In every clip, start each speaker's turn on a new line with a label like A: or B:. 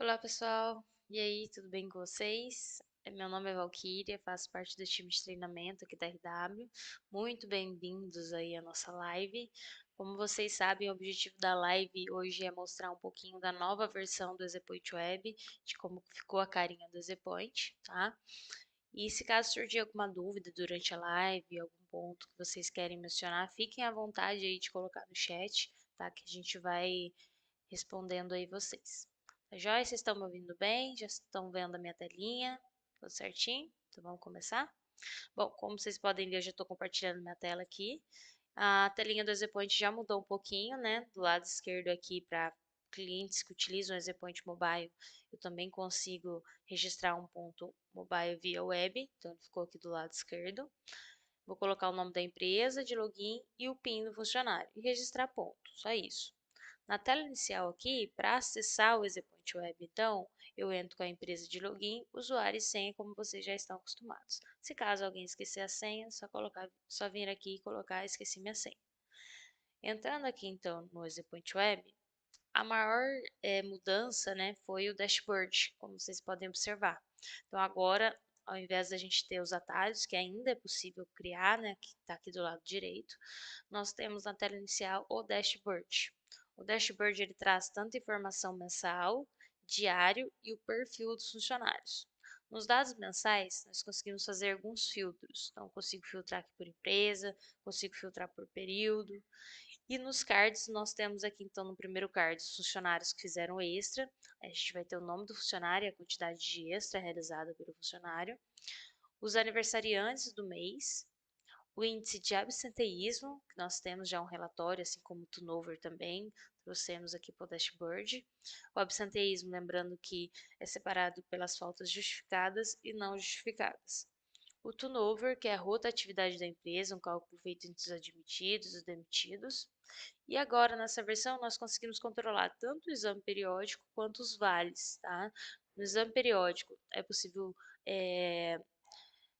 A: Olá pessoal, e aí, tudo bem com vocês? Meu nome é Valquíria, faço parte do time de treinamento aqui da RW. Muito bem-vindos aí à nossa live. Como vocês sabem, o objetivo da live hoje é mostrar um pouquinho da nova versão do EasyPoint Web, de como ficou a carinha do EasyPoint, tá? E se caso surgir alguma dúvida durante a live, algum ponto que vocês querem mencionar, fiquem à vontade aí de colocar no chat, tá? Que a gente vai respondendo aí vocês. Tá joia? Vocês estão me ouvindo bem? Já estão vendo a minha telinha? Tudo certinho? Então vamos começar? Bom, como vocês podem ver, eu já estou compartilhando minha tela aqui. A telinha do EasyPoint já mudou um pouquinho, né? Do lado esquerdo aqui para clientes que utilizam o EasyPoint Mobile, eu também consigo registrar um ponto mobile via web, então ele ficou aqui do lado esquerdo. Vou colocar o nome da empresa, de login e o PIN do funcionário e registrar ponto, só isso. Na tela inicial aqui, para acessar o EasyPoint Web, então, eu entro com a empresa de login, usuário e senha, como vocês já estão acostumados. Se caso alguém esquecer a senha, só vir aqui e colocar esqueci minha senha. Entrando aqui então no EasyPoint Web, a maior mudança, né, foi o dashboard, como vocês podem observar. Então agora, ao invés da gente ter os atalhos, que ainda é possível criar, né, que está aqui do lado direito, nós temos na tela inicial o dashboard. O dashboard ele traz tanto informação mensal, diário e o perfil dos funcionários. Nos dados mensais, nós conseguimos fazer alguns filtros. Então, consigo filtrar aqui por empresa, consigo filtrar por período, e nos cards, nós temos aqui, então, no primeiro card, os funcionários que fizeram extra. A gente vai ter o nome do funcionário e a quantidade de extra realizada pelo funcionário. Os aniversariantes do mês. O índice de absenteísmo, que nós temos já um relatório, assim como o turnover também, trouxemos aqui para o dashboard. O absenteísmo, lembrando que é separado pelas faltas justificadas e não justificadas. O turnover, que é a rotatividade da empresa, um cálculo feito entre os admitidos e os demitidos. E agora, nessa versão, nós conseguimos controlar tanto o exame periódico quanto os vales, tá? No exame periódico, é possível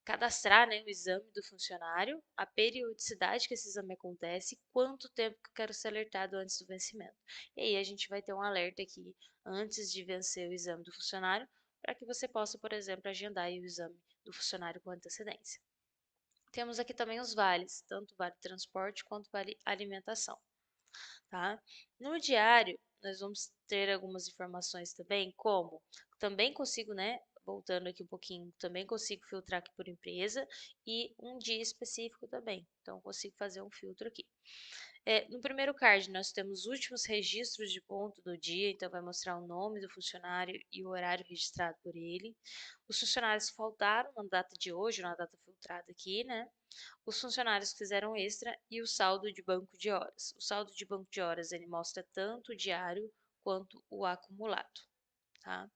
A: cadastrar, né, o exame do funcionário, a periodicidade que esse exame acontece, quanto tempo que eu quero ser alertado antes do vencimento. E aí a gente vai ter um alerta aqui antes de vencer o exame do funcionário, para que você possa, por exemplo, agendar o exame do funcionário com antecedência. Temos aqui também os vales, tanto vale transporte quanto vale alimentação, tá? No diário, nós vamos ter algumas informações também, como também consigo, né, voltando aqui um pouquinho, também consigo filtrar aqui por empresa e um dia específico também. Então, consigo fazer um filtro aqui. No primeiro card, nós temos os últimos registros de ponto do dia, então vai mostrar o nome do funcionário e o horário registrado por ele. Os funcionários que faltaram na data de hoje, na data filtrada aqui, né? Os funcionários que fizeram extra e o saldo de banco de horas. O saldo de banco de horas ele mostra tanto o diário quanto o acumulado. Tá?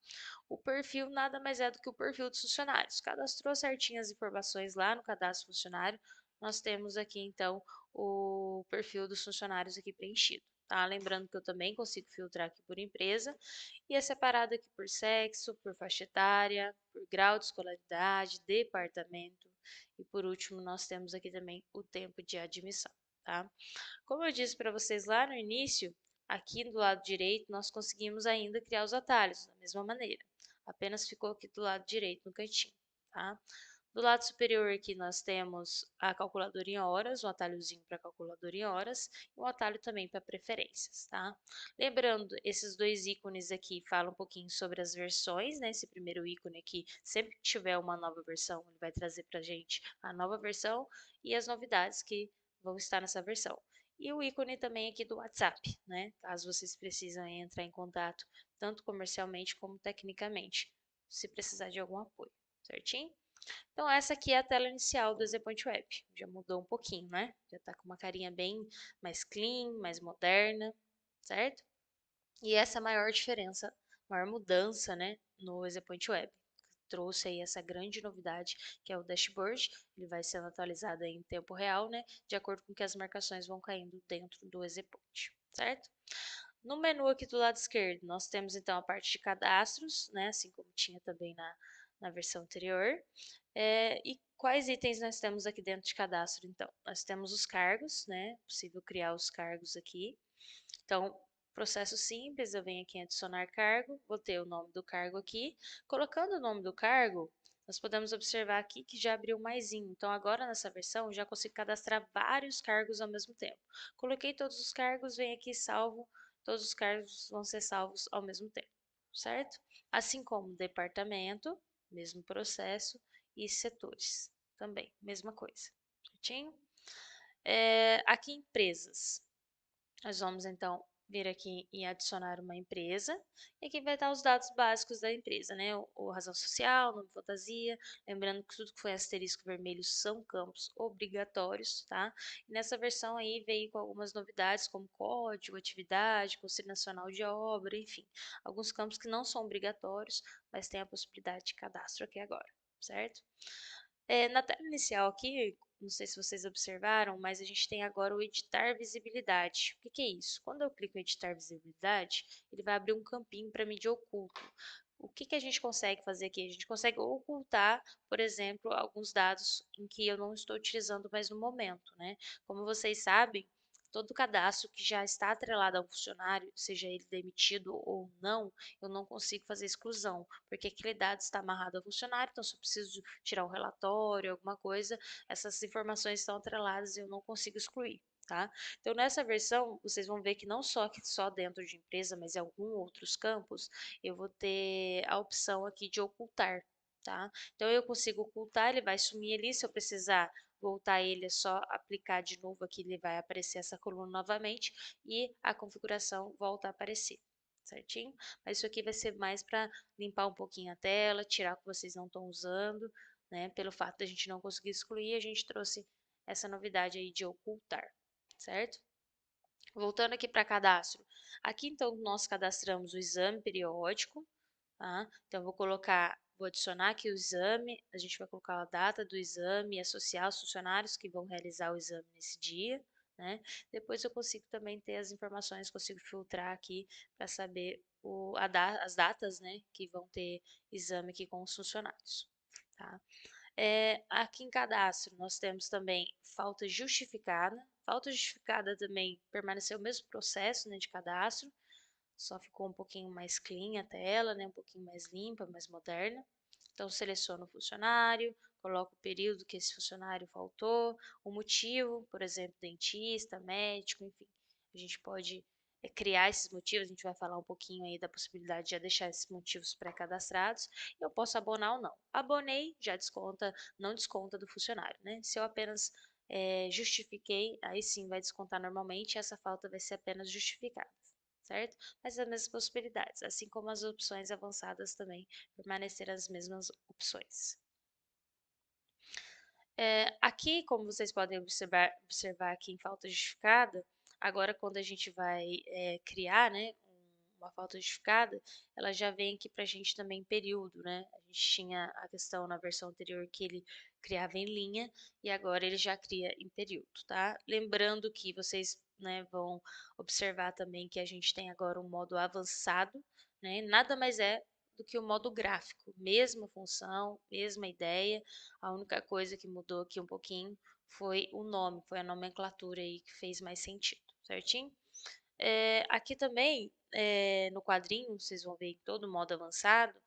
A: O perfil nada mais é do que o perfil dos funcionários. Cadastrou certinho as informações lá no cadastro funcionário, nós temos aqui então o perfil dos funcionários aqui preenchido. Tá? Lembrando que eu também consigo filtrar aqui por empresa e é separado aqui por sexo, por faixa etária, por grau de escolaridade, departamento e por último nós temos aqui também o tempo de admissão. Tá? Como eu disse para vocês lá no início, aqui do lado direito nós conseguimos ainda criar os atalhos da mesma maneira. Apenas ficou aqui do lado direito no cantinho, tá? Do lado superior aqui nós temos a calculadora em horas, um atalhozinho para calculadora em horas e um atalho também para preferências, tá? Lembrando, esses dois ícones aqui falam um pouquinho sobre as versões, né? Esse primeiro ícone aqui, sempre que tiver uma nova versão, ele vai trazer para a gente a nova versão e as novidades que vão estar nessa versão. E o ícone também aqui do WhatsApp, né? Caso vocês precisem entrar em contato, tanto comercialmente como tecnicamente, se precisar de algum apoio, certinho? Então, essa aqui é a tela inicial do EasyPoint Web. Já mudou um pouquinho, né? Já tá com uma carinha bem mais clean, mais moderna, certo? E essa é a maior diferença, maior mudança, né, no EasyPoint Web. Trouxe aí essa grande novidade, que é o dashboard. Ele vai sendo atualizado aí em tempo real, né, de acordo com que as marcações vão caindo dentro do EasyPoint, certo? No menu aqui do lado esquerdo, nós temos então a parte de cadastros, né, assim como tinha também na versão anterior. E quais itens nós temos aqui dentro de cadastro, então? Nós temos os cargos, né, possível criar os cargos aqui. Então, Processo simples, eu venho aqui em adicionar cargo, vou ter o nome do cargo aqui. Colocando o nome do cargo, nós podemos observar aqui que já abriu mais um. Então, agora nessa versão, já consigo cadastrar vários cargos ao mesmo tempo. Coloquei todos os cargos, venho aqui e salvo. Todos os cargos vão ser salvos ao mesmo tempo, certo? Assim como departamento, mesmo processo, e setores, também, mesma coisa, certinho? Aqui empresas. Nós vamos então vir aqui e adicionar uma empresa, e aqui vai estar os dados básicos da empresa, né? O razão social, nome fantasia, lembrando que tudo que foi asterisco vermelho são campos obrigatórios, tá? E nessa versão aí veio com algumas novidades, como código, atividade, conselho nacional de obra, enfim, alguns campos que não são obrigatórios, mas tem a possibilidade de cadastro aqui agora, certo? Na tela inicial aqui, não sei se vocês observaram, mas a gente tem agora o editar visibilidade. O que que é isso? Quando eu clico em editar visibilidade, ele vai abrir um campinho para mídia oculto. O que que a gente consegue fazer aqui? A gente consegue ocultar, por exemplo, alguns dados em que eu não estou utilizando mais no momento, né? Como vocês sabem, todo cadastro que já está atrelado ao funcionário, seja ele demitido ou não consigo fazer exclusão, porque aquele dado está amarrado ao funcionário, então se eu preciso tirar um relatório, alguma coisa, essas informações estão atreladas e eu não consigo excluir. Tá? Então, nessa versão, vocês vão ver que não só que só dentro de empresa, mas em alguns outros campos, eu vou ter a opção aqui de ocultar, tá? Então, eu consigo ocultar, ele vai sumir ali, se eu precisar voltar ele, é só aplicar de novo aqui, ele vai aparecer essa coluna novamente e a configuração volta a aparecer, certinho? Mas isso aqui vai ser mais para limpar um pouquinho a tela, tirar o que vocês não estão usando, né? Pelo fato da gente não conseguir excluir, a gente trouxe essa novidade aí de ocultar, certo? Voltando aqui para cadastro. Aqui então nós cadastramos o exame periódico, tá? Então vou adicionar aqui o exame, a gente vai colocar a data do exame e associar os funcionários que vão realizar o exame nesse dia, né? Depois eu consigo também ter as informações, consigo filtrar aqui para saber as datas, né, que vão ter exame aqui com os funcionários, tá? Aqui em cadastro nós temos também falta justificada. Falta justificada também permaneceu o mesmo processo, né, de cadastro, só ficou um pouquinho mais clean a tela, né, um pouquinho mais limpa, mais moderna. Então seleciono o funcionário, coloco o período que esse funcionário faltou, o motivo, por exemplo, dentista, médico, enfim. A gente pode criar esses motivos, a gente vai falar um pouquinho aí da possibilidade de já deixar esses motivos pré-cadastrados. Eu posso abonar ou não. Abonei, já desconta, não desconta do funcionário, né? Se eu apenas justifiquei, aí sim vai descontar normalmente, essa falta vai ser apenas justificada, certo? Mas as mesmas possibilidades, assim como as opções avançadas também permanecer as mesmas opções. Aqui, como vocês podem observar aqui em falta justificada, agora quando a gente vai criar, né, uma falta justificada, ela já vem aqui para a gente também em período, né? A gente tinha a questão na versão anterior que ele criava em linha e agora ele já cria em período, tá? Lembrando que vocês, né, vão observar também que a gente tem agora um modo avançado, né? Nada mais é do que o modo gráfico, mesma função, mesma ideia, a única coisa que mudou aqui um pouquinho foi o nome, foi a nomenclatura aí que fez mais sentido, certinho? Aqui também, no quadrinho, vocês vão ver em todo modo avançado,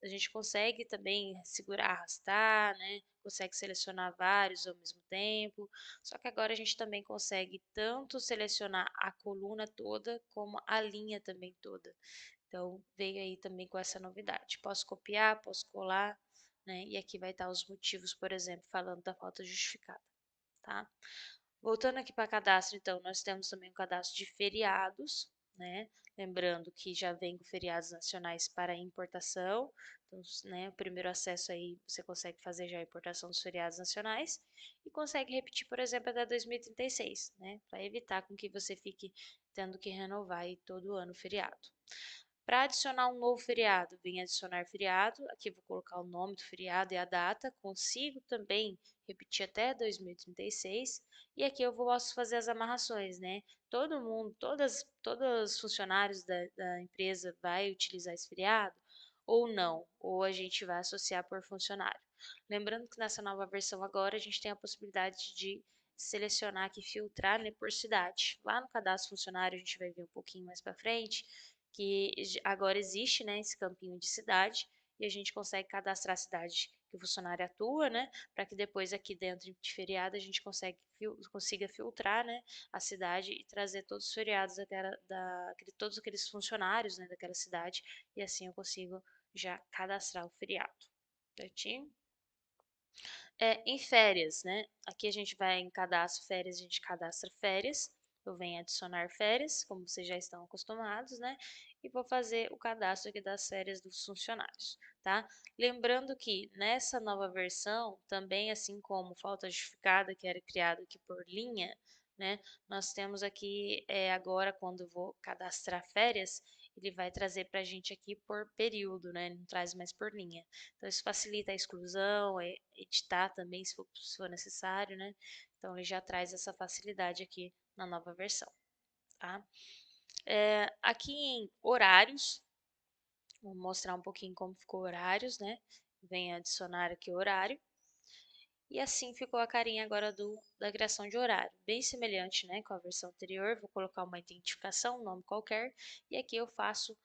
A: a gente consegue também segurar, arrastar, né? Consegue selecionar vários ao mesmo tempo. Só que agora a gente também consegue tanto selecionar a coluna toda, como a linha também toda. Então, veio aí também com essa novidade. Posso copiar, posso colar, né? E aqui vai estar os motivos, por exemplo, falando da falta justificada, tá? Voltando aqui para cadastro, então, nós temos também o cadastro de feriados, né? Lembrando que já vem com feriados nacionais para importação. Então, né, o primeiro acesso aí você consegue fazer já a importação dos feriados nacionais e consegue repetir, por exemplo, até 2036, né? Para evitar com que você fique tendo que renovar aí todo ano o feriado. Para adicionar um novo feriado, vem adicionar feriado. Aqui vou colocar o nome do feriado e a data. Consigo também repetir até 2036. E aqui eu posso fazer as amarrações, né? Todo mundo, todos os funcionários da empresa vai utilizar esse feriado ou não, ou a gente vai associar por funcionário. Lembrando que nessa nova versão agora a gente tem a possibilidade de selecionar aqui, filtrar, né, por cidade. Lá no cadastro funcionário, a gente vai ver um pouquinho mais para frente, que agora existe, né, esse campinho de cidade, e a gente consegue cadastrar a cidade que o funcionário atua, né, para que depois aqui dentro de feriado a gente consiga filtrar, né, a cidade e trazer todos os feriados todos aqueles funcionários, né, daquela cidade, e assim eu consigo já cadastrar o feriado, certinho? Em férias, né, aqui a gente vai em cadastro férias, a gente cadastra férias, eu venho adicionar férias, como vocês já estão acostumados, né, e vou fazer o cadastro aqui das férias dos funcionários, tá. Lembrando que nessa nova versão, também assim como falta justificada, que era criado aqui por linha, né, nós temos aqui, agora quando eu vou cadastrar férias, ele vai trazer para a gente aqui por período, né, não traz mais por linha. Então isso facilita a exclusão, editar também se for necessário, né. Então ele já traz essa facilidade aqui na nova versão, tá. Aqui em horários, vou mostrar um pouquinho como ficou horários, né. Venho adicionar aqui horário. E assim ficou a carinha agora da criação de horário, bem semelhante, né, com a versão anterior. Vou colocar uma identificação, um nome qualquer, e aqui eu faço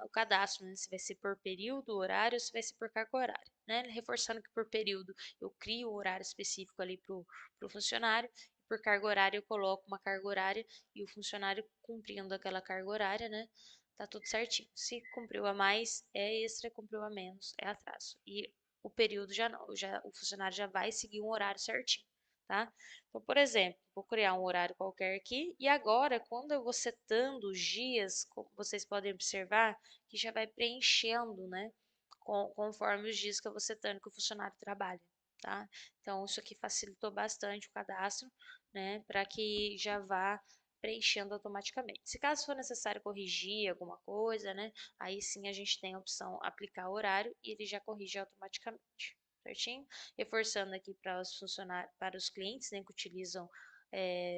A: o cadastro, né, se vai ser por período, horário, ou se vai ser por carga horária, né, reforçando que por período eu crio o horário específico ali para o funcionário, e por carga horária eu coloco uma carga horária e o funcionário cumprindo aquela carga horária, né, tá tudo certinho. Se cumpriu a mais, é extra, cumpriu a menos, é atraso. E o período já não, o funcionário já vai seguir um horário certinho, tá? Então, por exemplo, vou criar um horário qualquer aqui e agora, quando eu vou setando os dias, como vocês podem observar, que já vai preenchendo, né? Conforme os dias que eu vou setando que o funcionário trabalha, tá? Então, isso aqui facilitou bastante o cadastro, né? Para que já vá preenchendo automaticamente. Se caso for necessário corrigir alguma coisa, né? Aí sim a gente tem a opção aplicar horário e ele já corrige automaticamente, certinho? Reforçando aqui para os clientes, né, que utilizam,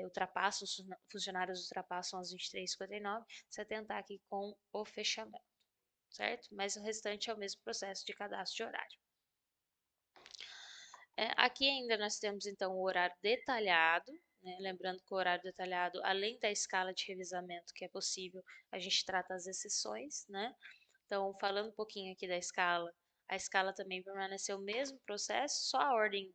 A: ultrapassam, os funcionários ultrapassam as 23h59, se atentar aqui com o fechamento, certo? Mas o restante é o mesmo processo de cadastro de horário. Aqui ainda nós temos então o horário detalhado, né? Lembrando que o horário detalhado, além da escala de revezamento que é possível, a gente trata as exceções, né? Então, falando um pouquinho aqui da escala, a escala também permaneceu o mesmo processo, só a ordem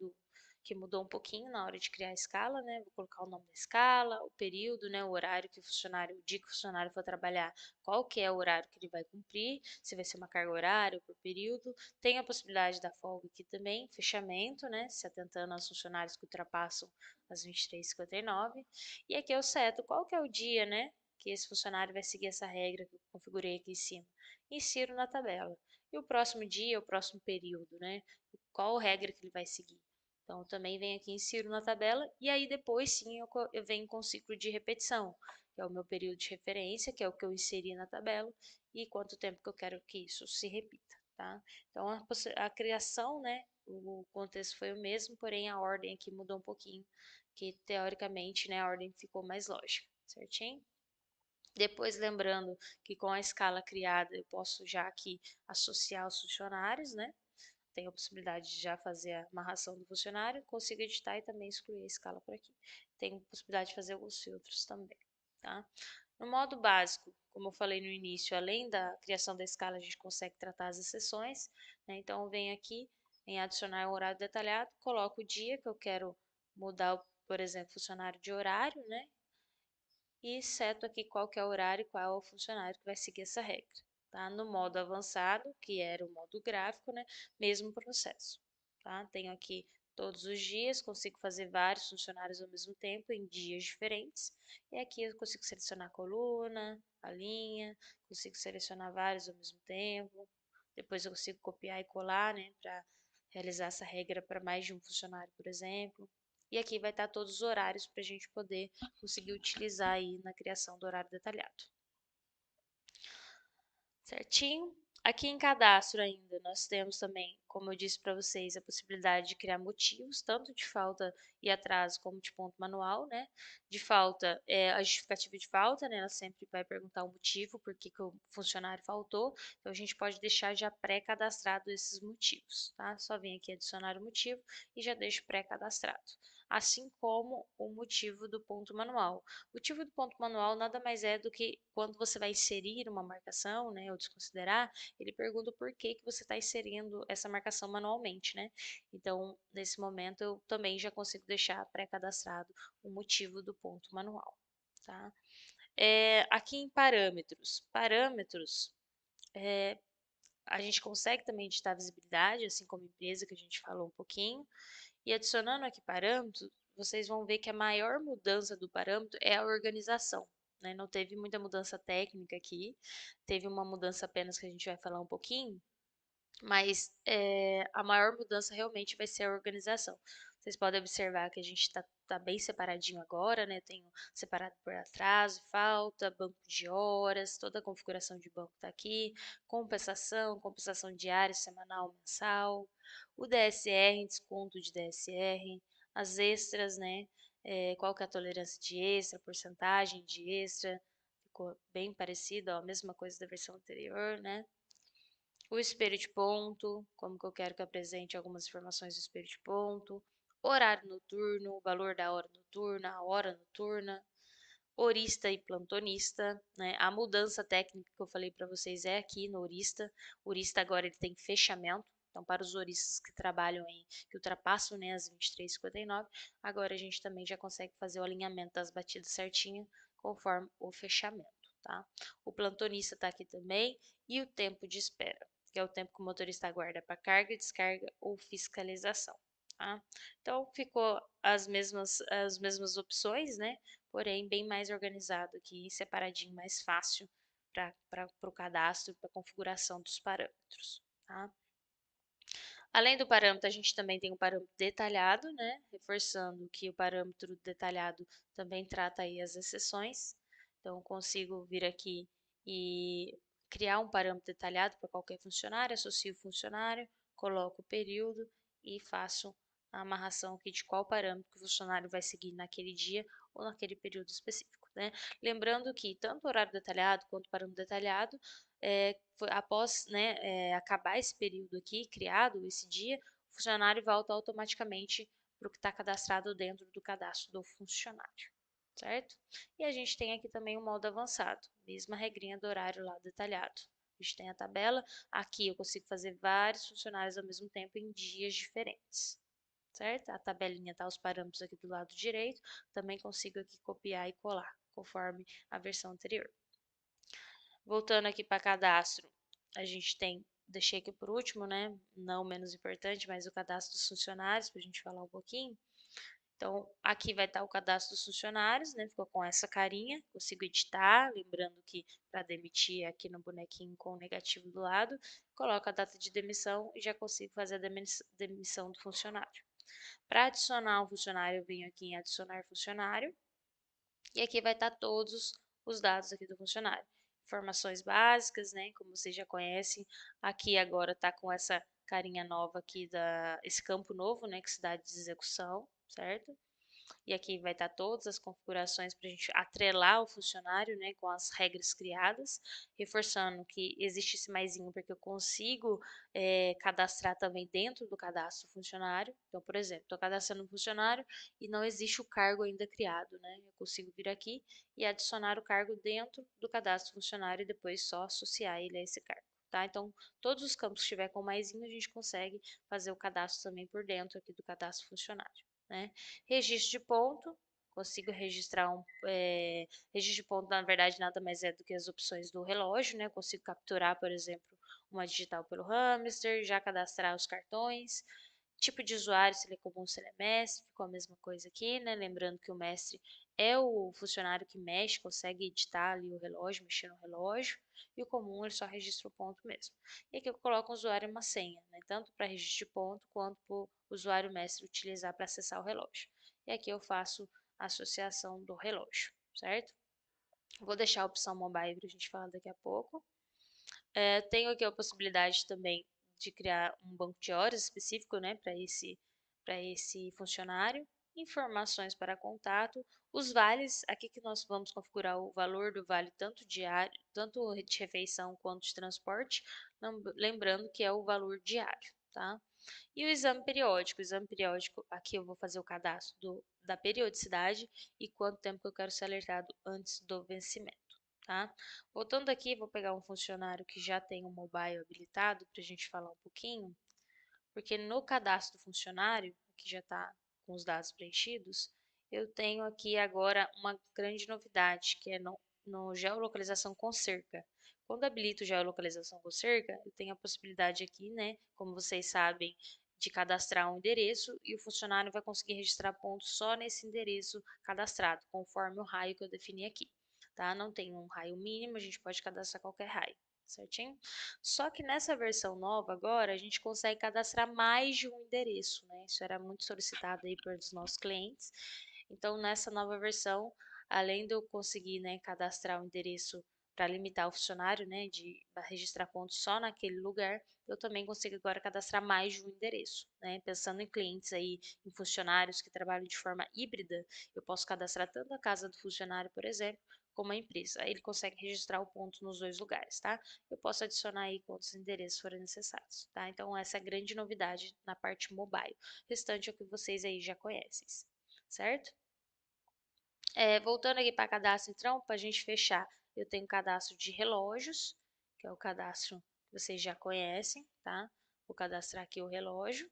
A: que mudou um pouquinho na hora de criar a escala, né? Vou colocar o nome da escala, o período, né? O horário que o dia que o funcionário for trabalhar, qual que é o horário que ele vai cumprir, se vai ser uma carga horária ou por período. Tem a possibilidade da folga aqui também, fechamento, né? Se atentando aos funcionários que ultrapassam as 23h59. E aqui eu seto qual que é o dia, né? Que esse funcionário vai seguir essa regra que eu configurei aqui em cima. Insiro na tabela. E o próximo dia, o próximo período, né? Qual regra que ele vai seguir. Então, eu também venho aqui, insiro na tabela, e aí depois sim eu venho com o ciclo de repetição, que é o meu período de referência, que é o que eu inseri na tabela, e quanto tempo que eu quero que isso se repita, tá? Então, a criação, né, o contexto foi o mesmo, porém a ordem aqui mudou um pouquinho, que teoricamente, né, a ordem ficou mais lógica, certinho? Depois, lembrando que com a escala criada, eu posso já aqui associar os funcionários, né? Tenho a possibilidade de já fazer a amarração do funcionário, consigo editar e também excluir a escala por aqui. Tenho a possibilidade de fazer alguns filtros também, tá? No modo básico, como eu falei no início, além da criação da escala, a gente consegue tratar as exceções, né? Então, eu venho aqui em adicionar o horário detalhado, coloco o dia que eu quero mudar, por exemplo, funcionário de horário, né? E seto aqui qual que é o horário e qual é o funcionário que vai seguir essa regra, tá? No modo avançado, que era o modo gráfico, né? Mesmo processo, tá? Tenho aqui todos os dias, consigo fazer vários funcionários ao mesmo tempo em dias diferentes. E aqui eu consigo selecionar a coluna, a linha, consigo selecionar vários ao mesmo tempo. Depois eu consigo copiar e colar, né? Para realizar essa regra para mais de um funcionário, por exemplo. E aqui vai estar todos os horários para a gente poder conseguir utilizar aí na criação do horário detalhado. Certinho? Aqui em cadastro ainda, nós temos também, como eu disse para vocês, a possibilidade de criar motivos, tanto de falta e atraso, como de ponto manual, né? De falta, a justificativa de falta, né? Ela sempre vai perguntar o motivo, por que o funcionário faltou. Então, a gente pode deixar já pré-cadastrado esses motivos, tá? Só vem aqui adicionar o motivo e já deixo pré-cadastrado. assim como o motivo do ponto manual. O motivo do ponto manual nada mais é do que quando você vai inserir uma marcação, né, ou desconsiderar, ele pergunta por que que você está inserindo essa marcação manualmente, né? Então, nesse momento, eu também já consigo deixar pré-cadastrado o motivo do ponto manual, tá? Aqui em parâmetros, eh, a gente consegue também editar a visibilidade, assim como empresa, que a gente falou um pouquinho. E adicionando aqui parâmetros, vocês vão ver que a maior mudança do parâmetro é a organização, né? Não teve muita mudança técnica aqui, teve uma mudança apenas que a gente vai falar um pouquinho, mas a maior mudança realmente vai ser a organização. Vocês podem observar que a gente tá bem separadinho agora, né? Tenho separado por atraso, falta, banco de horas, toda a configuração de banco está aqui, compensação diária, semanal, mensal, o DSR, desconto de DSR, as extras, né? Qual que é a tolerância de extra, porcentagem de extra, ficou bem parecido, ó, a mesma coisa da versão anterior, né? O espelho de ponto, como que eu quero que apresente algumas informações do espelho de ponto, horário noturno, o valor da hora noturna, a hora noturna, horista e plantonista, né? A mudança técnica que eu falei para vocês é aqui no horista. O horista agora ele tem fechamento, então para os horistas que trabalham que ultrapassam, né, as 23h59, agora a gente também já consegue fazer o alinhamento das batidas certinho conforme o fechamento, tá? O plantonista está aqui também e o tempo de espera, que é o tempo que o motorista aguarda para carga, descarga ou fiscalização, tá? Então ficou as mesmas opções, né? Porém bem mais organizado aqui, separadinho, mais fácil para o cadastro, para a configuração dos parâmetros, tá? Além do parâmetro, a gente também tem o parâmetro detalhado, né? Reforçando que o parâmetro detalhado também trata aí as exceções. Então, consigo vir aqui e criar um parâmetro detalhado para qualquer funcionário, associo o funcionário, coloco o período e faço a amarração aqui de qual parâmetro que o funcionário vai seguir naquele dia ou naquele período específico, né? Lembrando que tanto o horário detalhado quanto o parâmetro detalhado após, né, acabar esse período aqui, criado esse dia, o funcionário volta automaticamente para o que está cadastrado dentro do cadastro do funcionário, certo? E a gente tem aqui também o modo avançado, mesma regrinha do horário lá detalhado. A gente tem a tabela, aqui eu consigo fazer vários funcionários ao mesmo tempo em dias diferentes, certo? A tabelinha tá os parâmetros aqui do lado direito, também consigo aqui copiar e colar, conforme a versão anterior. Voltando aqui para cadastro, a gente tem, deixei aqui por último, né? Não menos importante, mas o cadastro dos funcionários, para a gente falar um pouquinho. Então, aqui vai estar o cadastro dos funcionários, né? Ficou com essa carinha, consigo editar, lembrando que para demitir é aqui no bonequinho com o negativo do lado, coloco a data de demissão e já consigo fazer a demissão do funcionário. Para adicionar um funcionário, eu venho aqui em adicionar funcionário, e aqui vai estar todos os dados aqui do funcionário. Informações básicas, né? Como vocês já conhecem, aqui agora está com essa carinha nova aqui, esse campo novo, né? Que se dá de execução, certo? E aqui vai estar todas as configurações para a gente atrelar o funcionário, né, com as regras criadas, reforçando que existe esse maisinho porque eu consigo cadastrar também dentro do cadastro funcionário. Então, por exemplo, estou cadastrando um funcionário e não existe o cargo ainda criado, né? Eu consigo vir aqui e adicionar o cargo dentro do cadastro funcionário e depois só associar ele a esse cargo. Tá? Então, todos os campos que estiver com maisinho, a gente consegue fazer o cadastro também por dentro aqui do cadastro funcionário, né? Registro de ponto, consigo registrar registro de ponto, na verdade, nada mais é do que as opções do relógio, né? Consigo capturar, por exemplo, uma digital pelo hamster, já cadastrar os cartões. Tipo de usuário, se ele é comum, se ele é mestre, ficou a mesma coisa aqui, né? Lembrando que o mestre é o funcionário que mexe, consegue editar ali o relógio, mexer no relógio, e o comum ele só registra o ponto mesmo. E aqui eu coloco um usuário e uma senha, né? Tanto para registro de ponto quanto para o usuário mestre utilizar para acessar o relógio. E aqui eu faço a associação do relógio, certo? Vou deixar a opção mobile para a gente falar daqui a pouco. Tenho aqui a possibilidade também de criar um banco de horas específico, né, para esse funcionário, informações para contato, os vales, aqui que nós vamos configurar o valor do vale tanto diário, tanto de refeição quanto de transporte, lembrando que é o valor diário, tá? E o exame periódico, aqui eu vou fazer o cadastro da periodicidade e quanto tempo que eu quero ser alertado antes do vencimento, tá? Voltando aqui, vou pegar um funcionário que já tem um mobile habilitado para a gente falar um pouquinho, porque no cadastro do funcionário, que já está com os dados preenchidos, eu tenho aqui agora uma grande novidade, que é no geolocalização com cerca. Quando habilito geolocalização com cerca, eu tenho a possibilidade aqui, né, como vocês sabem, de cadastrar um endereço e o funcionário vai conseguir registrar pontos só nesse endereço cadastrado, conforme o raio que eu defini aqui, tá? Não tem um raio mínimo, a gente pode cadastrar qualquer raio, certinho? Só que nessa versão nova agora, a gente consegue cadastrar mais de um endereço, né? Isso era muito solicitado aí pelos nossos clientes. Então, nessa nova versão, além de eu conseguir, né, cadastrar o endereço para limitar o funcionário, né, de registrar pontos só naquele lugar, eu também consigo agora cadastrar mais de um endereço, né? Pensando em clientes aí, em funcionários que trabalham de forma híbrida, eu posso cadastrar tanto a casa do funcionário, por exemplo, como a empresa. Aí ele consegue registrar o ponto nos dois lugares, tá? Eu posso adicionar aí quantos endereços forem necessários, tá? Então essa é a grande novidade na parte mobile. O restante é o que vocês aí já conhecem, certo? Voltando aqui para cadastro, então, para a gente fechar, eu tenho cadastro de relógios, que é o cadastro que vocês já conhecem, tá? Vou cadastrar aqui o relógio.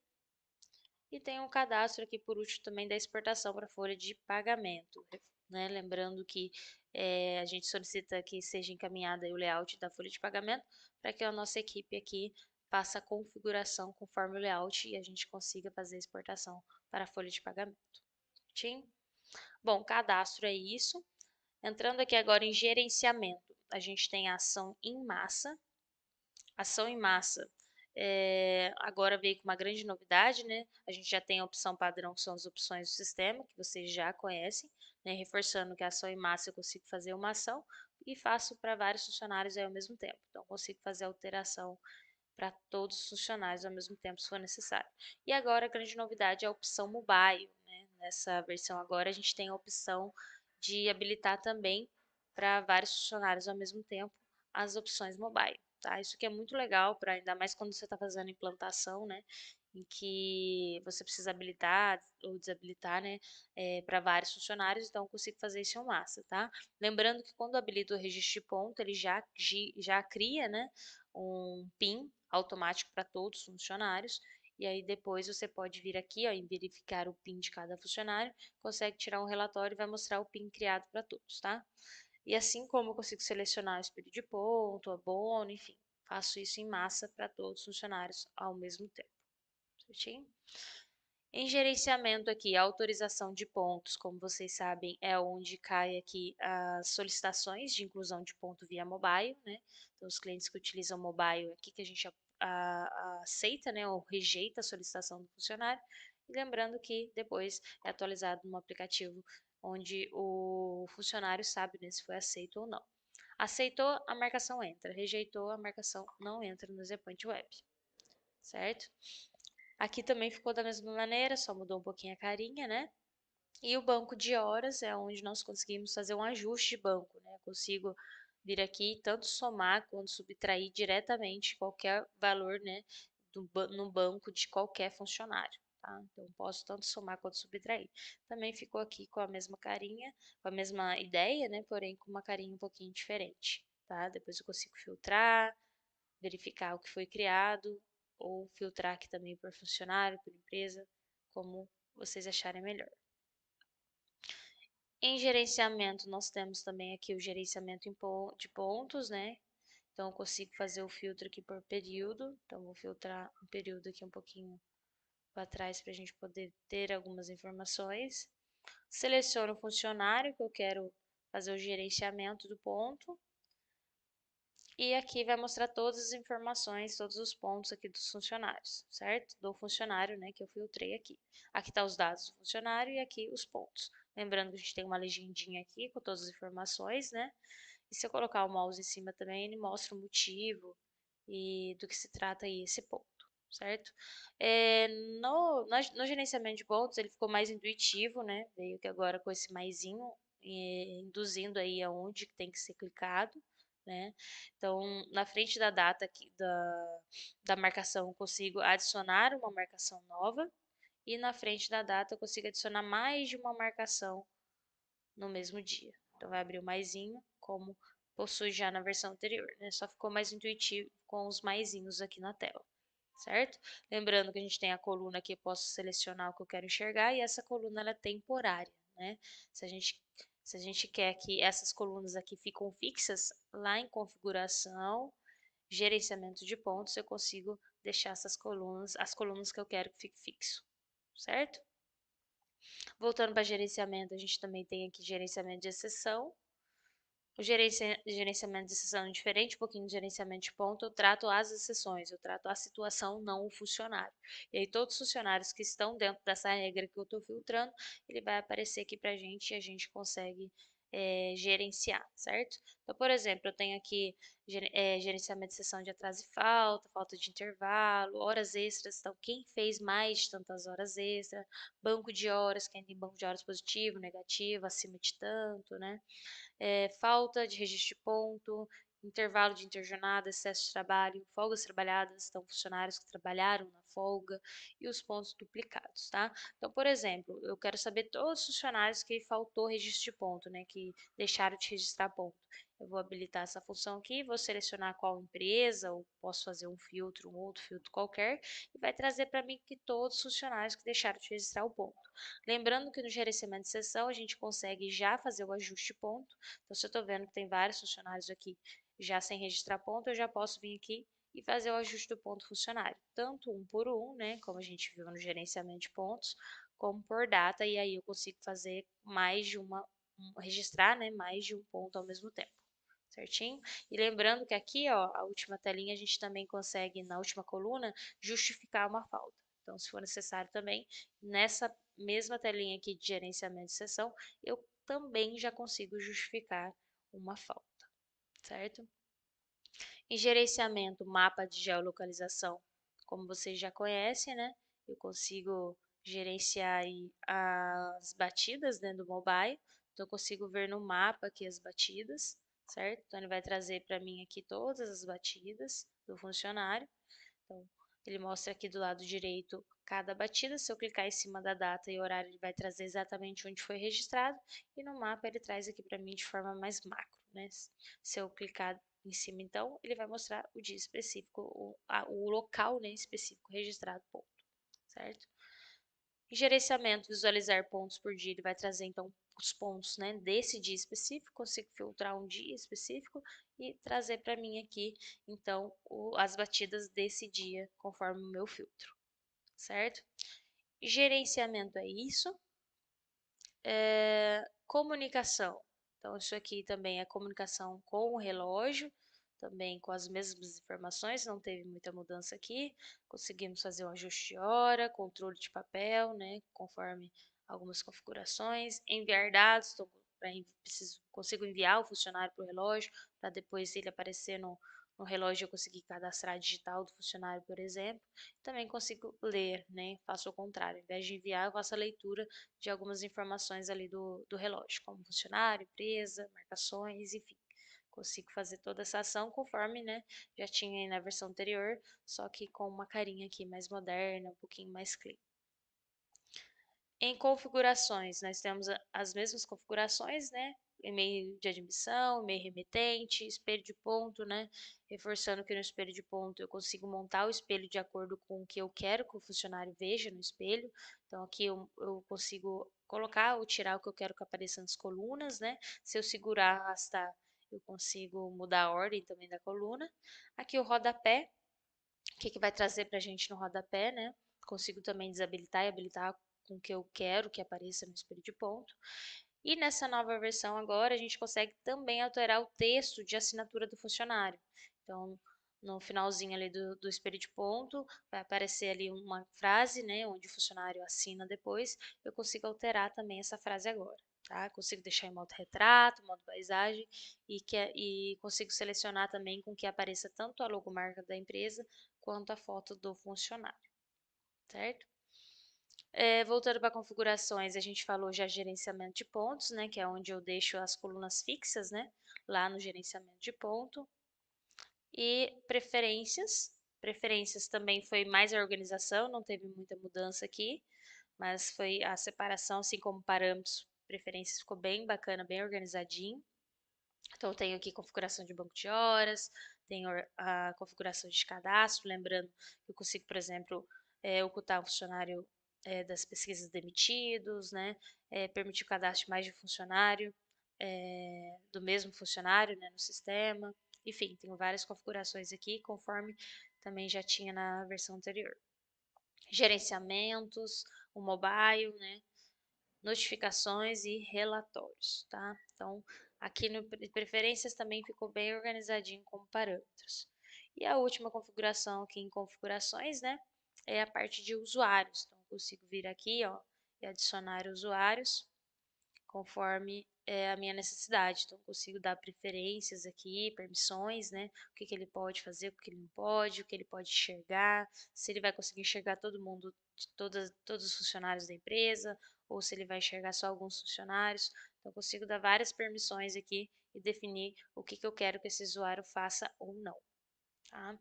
A: E tem um cadastro aqui por último também da exportação para folha de pagamento, né? Lembrando que a gente solicita que seja encaminhada aí o layout da folha de pagamento para que a nossa equipe aqui faça a configuração conforme o layout e a gente consiga fazer a exportação para a folha de pagamento. Certinho? Bom, cadastro é isso. Entrando aqui agora em gerenciamento, a gente tem a ação em massa. Ação em massa agora veio com uma grande novidade, né? A gente já tem a opção padrão, que são as opções do sistema, que vocês já conhecem, né? Reforçando que a ação em massa eu consigo fazer uma ação e faço para vários funcionários aí ao mesmo tempo. Então, consigo fazer alteração para todos os funcionários ao mesmo tempo, se for necessário. E agora a grande novidade é a opção mobile, né? Nessa versão agora a gente tem a opção de habilitar também para vários funcionários ao mesmo tempo as opções mobile, tá? Isso que é muito legal, para ainda mais quando você está fazendo implantação, né? Em que você precisa habilitar ou desabilitar, né? Para vários funcionários, então eu consigo fazer isso em massa, tá? Lembrando que quando habilita o registro de ponto, ele já cria, né? Um PIN automático para todos os funcionários. E aí depois você pode vir aqui, ó, em verificar o PIN de cada funcionário, consegue tirar um relatório e vai mostrar o PIN criado para todos, tá? E assim como eu consigo selecionar o espelho de ponto, abono, enfim, faço isso em massa para todos os funcionários ao mesmo tempo, certinho? Em gerenciamento aqui, a autorização de pontos, como vocês sabem, é onde cai aqui as solicitações de inclusão de ponto via mobile, né? Então, os clientes que utilizam mobile, aqui que a gente aceita, né, ou rejeita a solicitação do funcionário. E lembrando que depois é atualizado no aplicativo onde o funcionário sabe, né, se foi aceito ou não. Aceitou, a marcação entra. Rejeitou, a marcação não entra no Zepoint Web, certo? Aqui também ficou da mesma maneira, só mudou um pouquinho a carinha, né? E o banco de horas é onde nós conseguimos fazer um ajuste de banco, né? Eu consigo vir aqui e tanto somar quanto subtrair diretamente qualquer valor, né, no banco de qualquer funcionário, tá? Então, posso tanto somar quanto subtrair. Também ficou aqui com a mesma carinha, com a mesma ideia, né, porém com uma carinha um pouquinho diferente, tá? Depois eu consigo filtrar, verificar o que foi criado, ou filtrar aqui também por funcionário, por empresa, como vocês acharem melhor. Em gerenciamento, nós temos também aqui o gerenciamento de pontos, né? Então, eu consigo fazer o filtro aqui por período. Então, vou filtrar um período aqui um pouquinho para trás para a gente poder ter algumas informações. Seleciono o funcionário que eu quero fazer o gerenciamento do ponto. E aqui vai mostrar todas as informações, todos os pontos aqui dos funcionários, certo? Do funcionário, né, que eu filtrei aqui. Aqui tá os dados do funcionário e aqui os pontos. Lembrando que a gente tem uma legendinha aqui com todas as informações, né? E se eu colocar o mouse em cima também, ele mostra o motivo e do que se trata aí esse ponto, certo? No gerenciamento de pontos, ele ficou mais intuitivo, né? Veio que agora com esse maisinho, induzindo aí aonde que tem que ser clicado, né. Então, na frente da data aqui da marcação, eu consigo adicionar uma marcação nova, e na frente da data eu consigo adicionar mais de uma marcação no mesmo dia. Então vai abrir o maisinho, como possui já na versão anterior, né, só ficou mais intuitivo com os maisinhos aqui na tela, certo? Lembrando que a gente tem a coluna que eu posso selecionar o que eu quero enxergar e essa coluna ela é temporária, né? Se a gente, se a gente quer que essas colunas aqui ficam fixas, lá em configuração, gerenciamento de pontos, eu consigo deixar essas colunas, as colunas que eu quero que fique fixo, certo? Voltando para gerenciamento, a gente também tem aqui gerenciamento de exceção. O gerenciamento de sessão é diferente, um pouquinho de gerenciamento de ponto, eu trato as exceções, eu trato a situação, não o funcionário. E aí todos os funcionários que estão dentro dessa regra que eu estou filtrando, ele vai aparecer aqui para a gente e a gente consegue gerenciar, certo? Então, por exemplo, eu tenho aqui gerenciamento de sessão de atraso e falta, falta de intervalo, horas extras, então quem fez mais de tantas horas extras, banco de horas, quem tem banco de horas positivo, negativo, acima de tanto, né? Falta de registro de ponto, intervalo de interjornada, excesso de trabalho, folgas trabalhadas, então funcionários que trabalharam na folga e os pontos duplicados, tá? Então, por exemplo, eu quero saber todos os funcionários que faltou registro de ponto, né, que deixaram de registrar ponto. Eu vou habilitar essa função aqui, vou selecionar qual empresa, ou posso fazer um filtro, um outro filtro qualquer, e vai trazer para mim que todos os funcionários que deixaram de registrar o ponto. Lembrando que no gerenciamento de sessão a gente consegue já fazer o ajuste de ponto. Então, se eu estou vendo que tem vários funcionários aqui já sem registrar ponto, eu já posso vir aqui e fazer o ajuste do ponto funcionário, tanto um por um, né, como a gente viu no gerenciamento de pontos, como por data, e aí eu consigo fazer mais de uma, registrar, né, mais de um ponto ao mesmo tempo, certinho? E lembrando que aqui, ó, a última telinha, a gente também consegue, na última coluna, justificar uma falta. Então, se for necessário também, nessa mesma telinha aqui de gerenciamento de sessão, eu também já consigo justificar uma falta, certo? Em gerenciamento, mapa de geolocalização, como vocês já conhecem, né? Eu consigo gerenciar aí as batidas dentro do mobile, então eu consigo ver no mapa aqui as batidas, certo? Então ele vai trazer para mim aqui todas as batidas do funcionário. Então, ele mostra aqui do lado direito cada batida. Se eu clicar em cima da data e horário, ele vai trazer exatamente onde foi registrado. E no mapa ele traz aqui para mim de forma mais macro, né? Se eu clicar em cima, então, ele vai mostrar o dia específico, o local, né, específico registrado, ponto, certo? Em gerenciamento, visualizar pontos por dia, ele vai trazer então os pontos, né, desse dia específico, consigo filtrar um dia específico e trazer para mim aqui, então, as batidas desse dia conforme o meu filtro, certo? Gerenciamento é isso. Comunicação. Então, isso aqui também é comunicação com o relógio, também com as mesmas informações, não teve muita mudança aqui. Conseguimos fazer um ajuste de hora, controle de papel, né, conforme algumas configurações. Enviar dados, então, consigo enviar o funcionário para o relógio, para depois ele aparecer no relógio eu conseguir cadastrar a digital do funcionário, por exemplo. Também consigo ler, né, faço o contrário, ao invés de enviar, eu faço a leitura de algumas informações ali do relógio, como funcionário, empresa, marcações, enfim. Consigo fazer toda essa ação conforme, né, já tinha aí na versão anterior, só que com uma carinha aqui mais moderna, um pouquinho mais clean. Em configurações, nós temos as mesmas configurações, né? E-mail de admissão, e-mail remetente, espelho de ponto, né? Reforçando que no espelho de ponto eu consigo montar o espelho de acordo com o que eu quero que o funcionário veja no espelho. Então aqui eu consigo colocar ou tirar o que eu quero que apareça nas colunas, né? Se eu segurar, arrastar, eu consigo mudar a ordem também da coluna. Aqui o rodapé, o que vai trazer para a gente no rodapé, né? Consigo também desabilitar e habilitar com o que eu quero que apareça no espelho de ponto. E nessa nova versão agora, a gente consegue também alterar o texto de assinatura do funcionário. Então, no finalzinho ali do espelho de ponto, vai aparecer ali uma frase, né, onde o funcionário assina depois. Eu consigo alterar também essa frase agora, tá? Consigo deixar em modo retrato, modo paisagem e consigo selecionar também com que apareça tanto a logomarca da empresa quanto a foto do funcionário, certo? Voltando para configurações, a gente falou já gerenciamento de pontos, né, que é onde eu deixo as colunas fixas, né? lá no gerenciamento de ponto. E preferências também foi mais a organização, não teve muita mudança aqui, mas foi a separação, assim como parâmetros, preferências ficou bem bacana, bem organizadinho. Então, eu tenho aqui configuração de banco de horas, tenho a configuração de cadastro, lembrando que eu consigo, por exemplo, ocultar um funcionário das pesquisas demitidos, né? Permitir o cadastro de mais de um funcionário, do mesmo funcionário, né, no sistema. Enfim, tenho várias configurações aqui, conforme também já tinha na versão anterior. Gerenciamentos, o mobile, né? Notificações e relatórios, tá? Então, aqui no preferências também ficou bem organizadinho como parâmetros. E a última configuração aqui em configurações, né, é a parte de usuários. Então, eu consigo vir aqui, ó, e adicionar usuários conforme a minha necessidade. Então, consigo dar preferências aqui, permissões, né? O que ele pode fazer, o que ele não pode, o que ele pode enxergar, se ele vai conseguir enxergar todo mundo, todos os funcionários da empresa, ou se ele vai enxergar só alguns funcionários. Então, consigo dar várias permissões aqui e definir o que eu quero que esse usuário faça ou não, tá?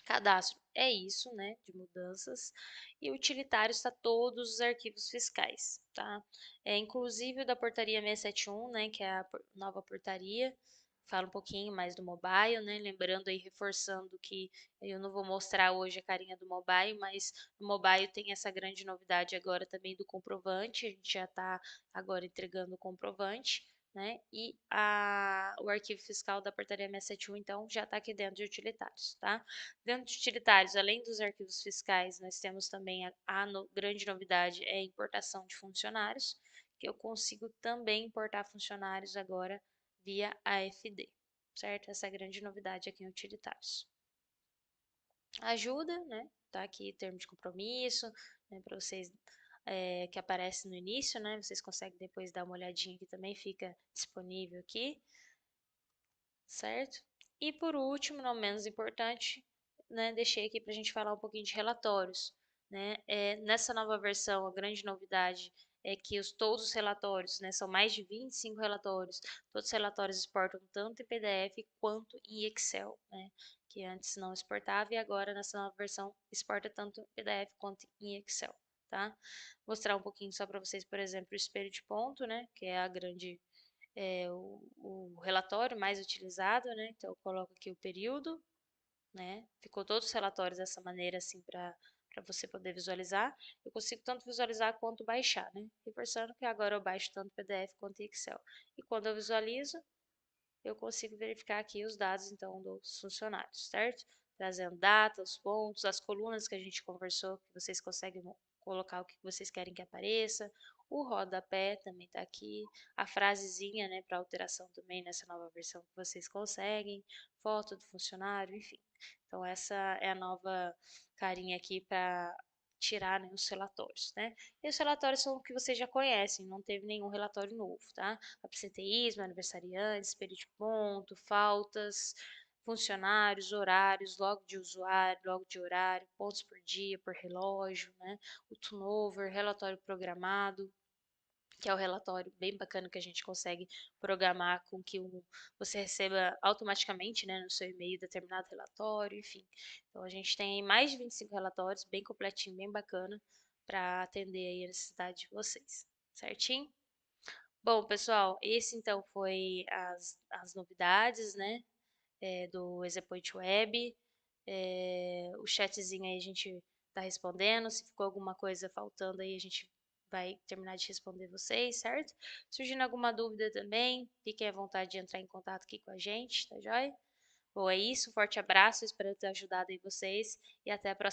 A: Cadastro é isso, né, de mudanças. E utilitário está todos os arquivos fiscais, tá? Inclusive o da portaria 671, né, que é a nova portaria. Fala um pouquinho mais do mobile, né? Lembrando aí, reforçando que eu não vou mostrar hoje a carinha do mobile, mas o mobile tem essa grande novidade agora também do comprovante. A gente já está agora entregando o comprovante, né? E o arquivo fiscal da portaria 671, então, já está aqui dentro de utilitários, tá? Dentro de utilitários, além dos arquivos fiscais, nós temos também grande novidade é a importação de funcionários, que eu consigo também importar funcionários agora via AFD, certo? Essa é a grande novidade aqui em utilitários. Ajuda, né? Tá aqui termo de compromisso, né, para vocês que aparece no início, né? Vocês conseguem depois dar uma olhadinha aqui também, fica disponível aqui, certo? E por último, não menos importante, né, deixei aqui para a gente falar um pouquinho de relatórios, né? Nessa nova versão, a grande novidade é que todos os relatórios, né, são mais de 25 relatórios, todos os relatórios exportam tanto em PDF quanto em Excel, né? Que antes não exportava e agora nessa nova versão exporta tanto em PDF quanto em Excel, tá? Mostrar um pouquinho só para vocês, por exemplo, o espelho de ponto, né, que é o relatório mais utilizado, né? Então, eu coloco aqui o período, né? Ficou todos os relatórios dessa maneira, assim, para você poder visualizar. Eu consigo tanto visualizar quanto baixar, né? Reforçando que agora eu baixo tanto PDF quanto Excel. E quando eu visualizo, eu consigo verificar aqui os dados, então, dos funcionários, certo? Trazendo data, os pontos, as colunas que a gente conversou, que vocês conseguem colocar o que vocês querem que apareça. O rodapé também está aqui. A frasezinha, né, para alteração também nessa nova versão que vocês conseguem. Foto do funcionário, enfim. Então, essa é a nova carinha aqui para tirar, né, os relatórios, né? E os relatórios são o que vocês já conhecem, não teve nenhum relatório novo, tá? Absenteísmo, aniversariantes, período de ponto, faltas, funcionários, horários, logo de usuário, logo de horário, pontos por dia, por relógio, né? O turnover, relatório programado, que é o relatório bem bacana que a gente consegue programar com que você receba automaticamente, né, no seu e-mail determinado relatório, enfim. Então a gente tem aí mais de 25 relatórios, bem completinho, bem bacana, para atender aí a necessidade de vocês, certinho? Bom, pessoal, esse então foi as novidades, né, do EasyPoint Web. O chatzinho aí a gente tá respondendo. Se ficou alguma coisa faltando aí, a gente vai terminar de responder vocês, certo? Surgindo alguma dúvida também, fiquem à vontade de entrar em contato aqui com a gente, tá joia? Bom, é isso. Um forte abraço, espero ter ajudado aí vocês e até a próxima.